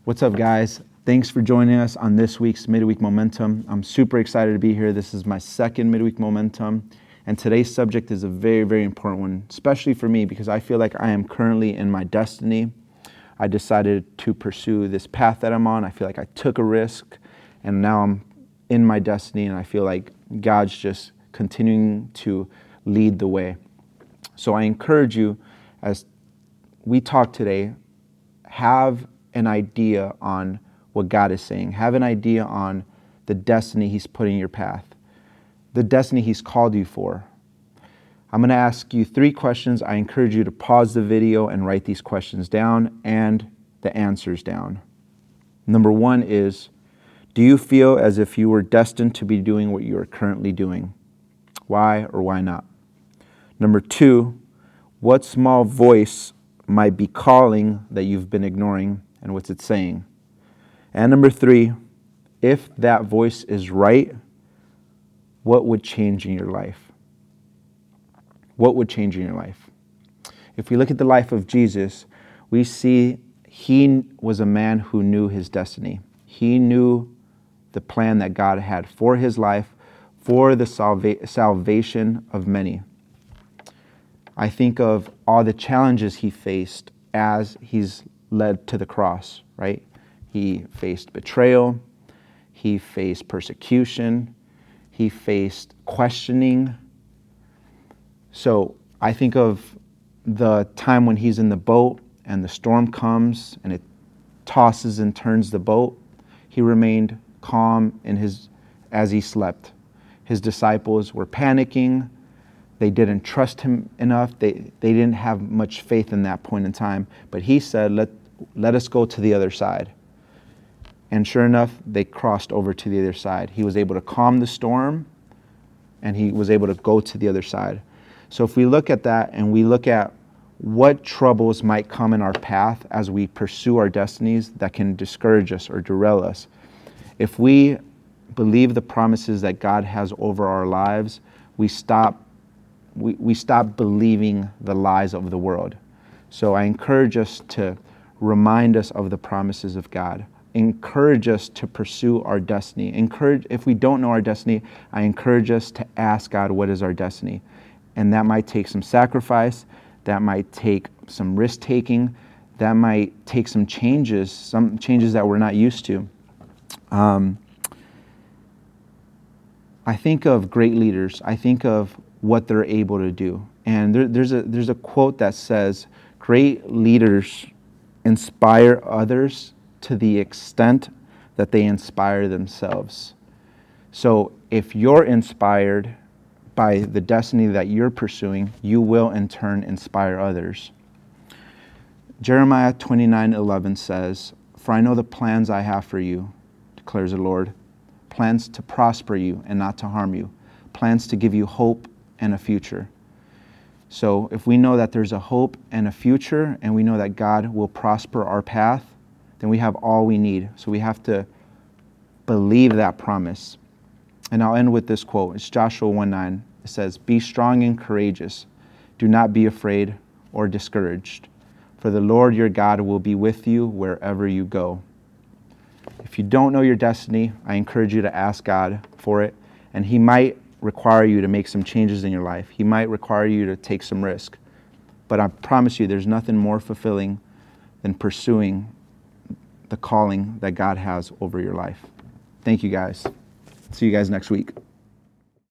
What's up, guys? Thanks for joining us on this week's Midweek Momentum. I'm super excited to be here. This is my second Midweek Momentum, and today's subject is a very, very important one, especially for me because I feel like I am currently in my destiny. I decided to pursue this path that I'm on. I feel like I took a risk, and now I'm in my destiny, and I feel like God's just continuing to lead the way. So I encourage you, as we talk today, have an idea on what God is saying. Have an idea on the destiny He's put in your path, the destiny He's called you for. I'm going to ask you 3 questions. I encourage you to pause the video and write these questions down and the answers down. Number 1 is, do you feel as if you were destined to be doing what you are currently doing? Why or why not? Number 2, what small voice might be calling that you've been ignoring, and what's it saying? And number 3, if that voice is right, what would change in your life? What would change in your life? If we look at the life of Jesus, we see He was a man who knew his destiny. He knew the plan that God had for his life, for the salvation of many. I think of all the challenges he faced as he's led to the cross, right? He faced betrayal, he faced persecution, he faced questioning. So I think of the time when he's in the boat and the storm comes and it tosses and turns the boat. He remained calm as he slept. His disciples were panicking. They didn't trust him enough. They didn't have much faith in that point in time. But he said, let us go to the other side. And sure enough, they crossed over to the other side. He was able to calm the storm, and he was able to go to the other side. So if we look at that and we look at what troubles might come in our path as we pursue our destinies that can discourage us or derail us, if we believe the promises that God has over our lives, we stop believing the lies of the world. So I encourage us to remind us of the promises of God. Encourage us to pursue our destiny. If we don't know our destiny, I encourage us to ask God, what is our destiny? And that might take some sacrifice. That might take some risk-taking. That might take some changes that we're not used to. I think of great leaders. I think of what they're able to do. And there's a quote that says, great leaders inspire others to the extent that they inspire themselves. So if you're inspired by the destiny that you're pursuing, you will in turn inspire others. Jeremiah 29:11 says, "For I know the plans I have for you, declares the Lord, plans to prosper you and not to harm you, plans to give you hope and a future." So if we know that there's a hope and a future, and we know that God will prosper our path, then we have all we need. So we have to believe that promise. And I'll end with this quote. It's Joshua 1:9. It says, "Be strong and courageous. Do not be afraid or discouraged, for the Lord your God will be with you wherever you go." If you don't know your destiny, I encourage you to ask God for it, and He might require you to make some changes in your life. He might require you to take some risk. But I promise you, there's nothing more fulfilling than pursuing the calling that God has over your life. Thank you, guys. See you guys next week.